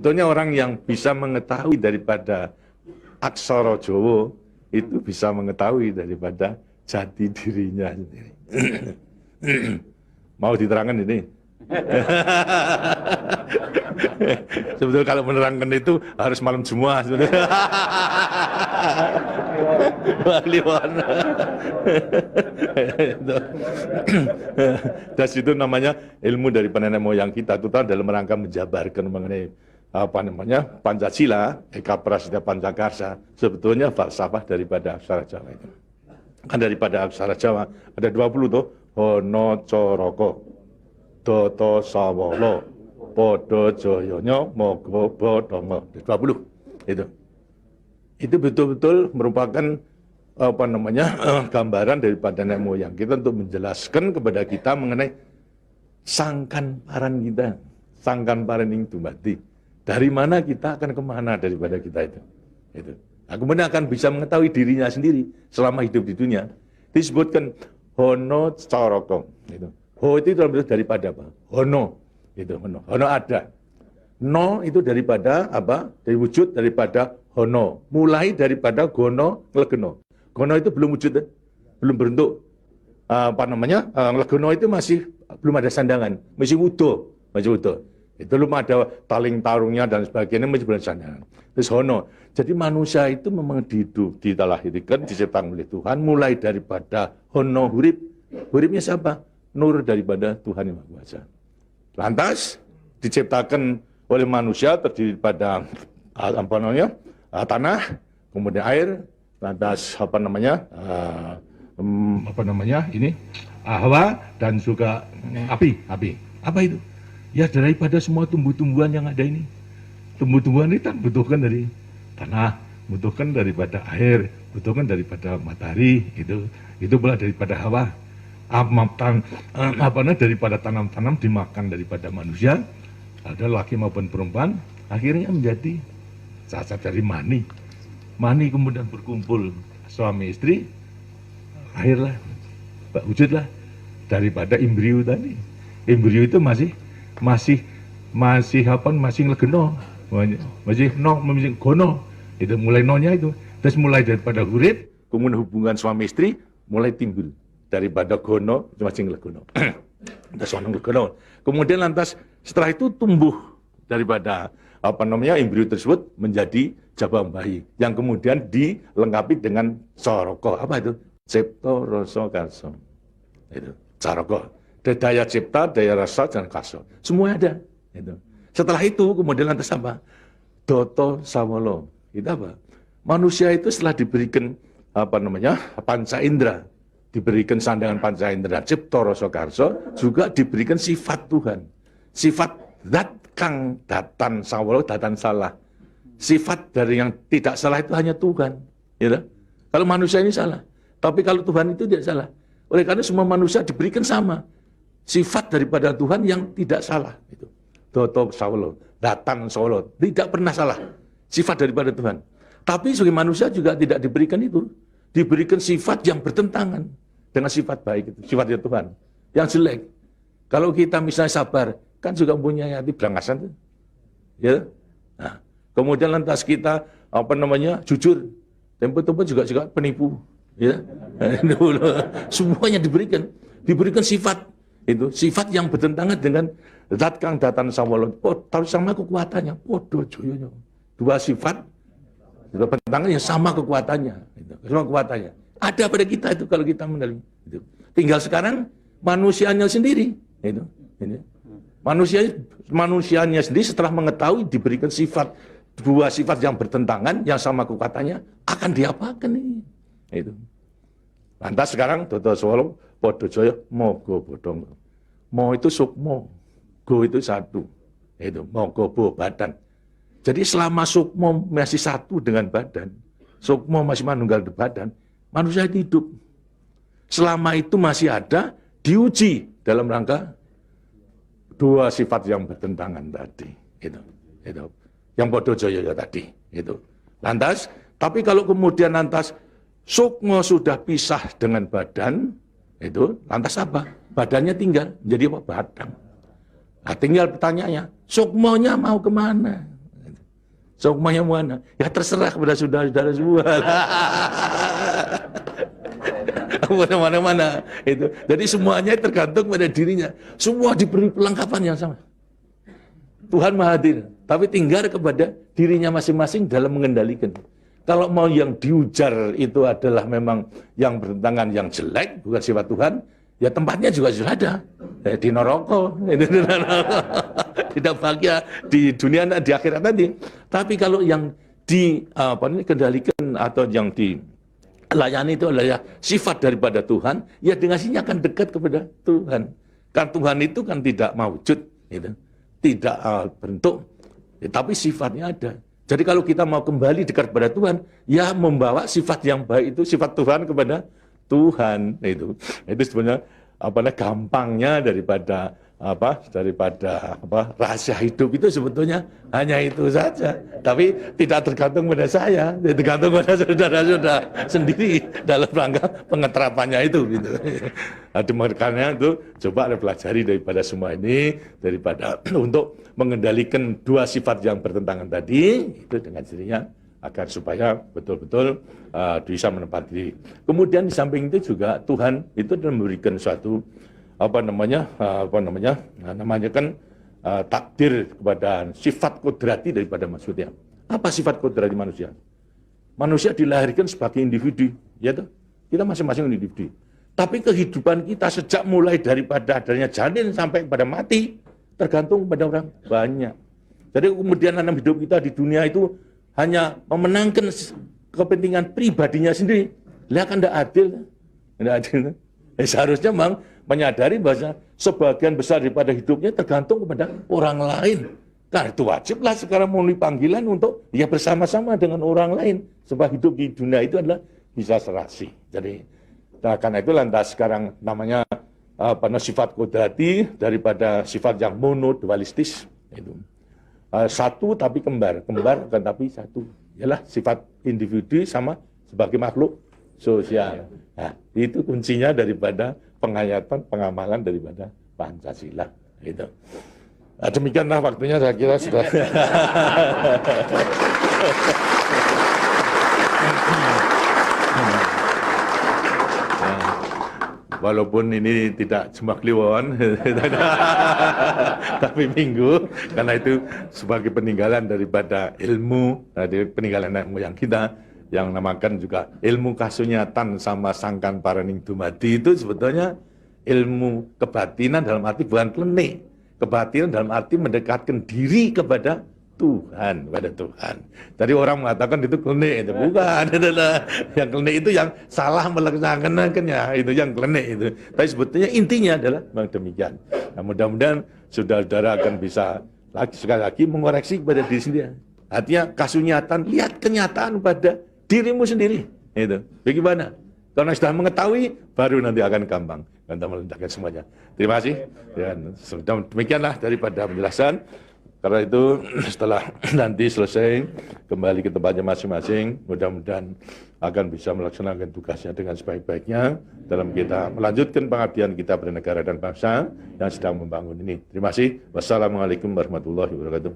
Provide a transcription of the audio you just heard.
Sebetulnya orang yang bisa mengetahui daripada aksara Jawa itu bisa mengetahui daripada jati dirinya sendiri. Mau diterangkan ini? Sebetulnya kalau menerangkan itu harus malam semua sebetulnya. Dan itu namanya ilmu dari nenek moyang kita, terutama dalam rangka menjabarkan mengenai apa namanya Pancasila, Eka Prasetya Pancakarsa, sebetulnya falsafah daripada aksara Jawa itu. Kan daripada aksara Jawa ada 20 tuh, Hono Coroko, Doto Sawolo, Podo Joyonya, Mogo Bodongo, 20 itu. Itu betul-betul merupakan apa namanya gambaran daripada nenek moyang kita untuk menjelaskan kepada kita mengenai sangkan paran kita, sangkan paran ing dumadi. Dari mana kita akan kemana daripada kita itu. Nah, kemudian akan bisa mengetahui dirinya sendiri selama hidup di dunia. Disebutkan Hono Coroko. Ho itu daripada apa? Hono. Hono. Hono ada. No itu daripada apa? Dari wujud daripada Hono. Mulai daripada Gono Nglegeno. Gono itu belum wujud, belum berbentuk. Apa namanya? Nglegeno itu masih belum ada sandangan, masih utuh, Itu belum ada taling tarungnya dan sebagainya, masih belum sandangan. Terus Hono. Jadi manusia itu memang dilahirkan, diciptakan oleh Tuhan, mulai daripada Hono hurip. Huripnya siapa? Nur daripada Tuhan Yang Maha Kuasa. Lantas diciptakan oleh manusia terdiri pada apa namanya? Tanah, kemudian air, lantas apa namanya? Ini Hawa dan juga api. Apa itu? Ya daripada semua tumbuh-tumbuhan yang ada ini. Tumbuh-tumbuhan ini kan butuhkan dari tanah, butuhkan daripada air, butuhkan daripada matahari, itu pula daripada hawa. Daripada tanam-tanam dimakan daripada manusia, ada laki maupun perempuan, akhirnya menjadi cacat dari mani. Mani kemudian berkumpul suami istri, akhirlah wujudlah daripada embrio tadi. Embrio itu masih nglegeno, masih gono. Itu mulai nonya itu. Terus mulai daripada hurip, kemudian hubungan suami istri mulai timbul daripada gono masih nglegono. Terus nglegono. Kemudian lantas setelah itu tumbuh daripada apa namanya embrio tersebut menjadi jabang bayi yang kemudian dilengkapi dengan soroko. Apa itu? Cipta rasa karsa. Itu soroko. Daya cipta, daya rasa, dan karsa. Semua ada. Itu. Setelah itu kemudian lantas apa? Doto Sawolo. Itu apa? Manusia itu setelah diberikan apa namanya panca indera, diberikan sandangan panca indera, cipta rasa karsa, juga diberikan sifat Tuhan. Sifat zat kang datan sawolo, datan salah. Sifat dari yang tidak salah itu hanya Tuhan. Ya, kalau manusia ini salah. Tapi kalau Tuhan itu tidak salah. Oleh karena semua manusia diberikan sama. Sifat daripada Tuhan yang tidak salah. Itu. Doto sawolo, datan sawolo. Tidak pernah salah. Sifat daripada Tuhan. Tapi sebagai manusia juga tidak diberikan itu. Diberikan sifat yang bertentangan dengan sifat baik itu. Sifatnya Tuhan. Yang jelek. Kalau kita misalnya sabar, kan juga punya hati berangasan. Ya. Nah, kemudian lantas kita apa namanya jujur. Tempo-tempo juga penipu. Ya. Semuanya diberikan sifat. Itu sifat yang bertentangan dengan zat kang datan sawolo. Tahu sama kekuatannya. Podo joyonya. Dua sifat bertentangan yang sama kekuatannya. Sama kekuatannya. Ada pada kita itu kalau kita menerima. Itu. Tinggal sekarang manusianya sendiri. Itu. Ini. Manusianya sendiri setelah mengetahui diberikan sifat dua sifat yang bertentangan yang sama kekuatannya akan diapakan ini. Itu. Lantas sekarang Doto Sawolo Podo Joyo Mogo Bodongo. Mo itu sukmo, go itu satu. Itu mogo bo badan. Jadi selama sukmo masih satu dengan badan, sukmo masih manunggal di badan, manusia hidup. Selama itu masih ada diuji dalam rangka dua sifat yang bertentangan tadi. Itu. Yang Podo Joyo tadi. Itu. Lantas, tapi kalau kemudian lantas sukmo sudah pisah dengan badan, itu lantas apa? Badannya tinggal, jadi apa? Badan. Nah, tinggal pertanyaannya, sukmonya mau kemana? Sukmanya mana? Ya terserah kepada saudara-saudara semua. Mana-mana itu. Jadi semuanya tergantung pada dirinya. Semua diberi perlengkapan yang sama. Tuhan Maha Hadir, tapi tinggal kepada dirinya masing-masing dalam mengendalikan. Kalau mau yang diujar itu adalah memang yang bertentangan yang jelek, bukan sifat Tuhan, ya tempatnya juga sudah ada. Di neraka, tidak bahagia di dunia di akhirat nanti. Tapi kalau yang dikendalikan atau yang dilayani itu adalah sifat daripada Tuhan, ya dengan sini akan dekat kepada Tuhan. Kan Tuhan itu kan tidak mawujud, gitu. Tidak bentuk, tapi sifatnya ada. Jadi kalau kita mau kembali dekat kepada Tuhan, ya membawa sifat yang baik itu, sifat Tuhan kepada Tuhan. Itu sebenarnya gampangnya daripada rahasia hidup itu sebetulnya hanya itu saja. Tapi tidak tergantung pada saya, tergantung pada saudara-saudara sendiri dalam rangka pengeterapannya itu. Gitu. Makanya itu coba pelajari daripada semua ini, daripada untuk mengendalikan dua sifat yang bertentangan tadi itu dengan dirinya agar supaya betul-betul bisa menempati diri. Kemudian di samping itu juga Tuhan itu memberikan suatu takdir kepada sifat kodrati daripada manusia. Apa sifat kodrati manusia? Manusia dilahirkan sebagai individu, ya toh? Kita masing-masing individu. Tapi kehidupan kita sejak mulai daripada adanya janin sampai pada mati tergantung pada orang banyak. Jadi kemudian dalam hidup kita di dunia itu hanya memenangkan kepentingan pribadinya sendiri. Lihat kan tidak adil. Tidak adil. Seharusnya memang menyadari bahwa sebagian besar daripada hidupnya tergantung kepada orang lain. Karena itu wajiblah sekarang memenuhi panggilan untuk ya bersama-sama dengan orang lain. Sebab hidup di dunia itu adalah bisa serasi. Jadi karena itu lantas sekarang namanya sifat kodrati daripada sifat yang monodualistis. Itu. Satu tapi kembar kan tapi satu. Ialah sifat individu sama sebagai makhluk sosial. Nah, itu kuncinya daripada penghayatan, pengamalan daripada Pancasila. Gitu. Nah, demikianlah waktunya saya kira sudah. Walaupun ini tidak cuma kliwon, tapi minggu, karena itu sebagai peninggalan daripada ilmu, dari peninggalan nenek moyang kita, yang namakan juga ilmu kasunyatan sama sangkan paraning dumadi itu sebetulnya ilmu kebatinan dalam arti bukan klenik. Kebatinan dalam arti mendekatkan diri kepada Tuhan, kepada Tuhan. Jadi orang mengatakan itu klenik, itu bukan. Yang klenik itu yang salah melaksanakannya, itu yang klenik itu. Tapi sebetulnya intinya adalah memang demikian. Nah, mudah-mudahan saudara-saudara akan bisa sekali lagi mengoreksi kepada diri sendiri. Artinya kasunyatan, lihat kenyataan pada dirimu sendiri. Itu. Bagaimana? Karena sudah mengetahui, baru nanti akan gampang. Kita meletakkan semuanya. Terima kasih. Dan demikianlah daripada penjelasan. Karena itu setelah nanti selesai kembali ke tempatnya masing-masing, mudah-mudahan akan bisa melaksanakan tugasnya dengan sebaik-baiknya dalam kita melanjutkan pengabdian kita pada negara dan bangsa yang sedang membangun ini. Terima kasih. Wassalamualaikum warahmatullahi wabarakatuh.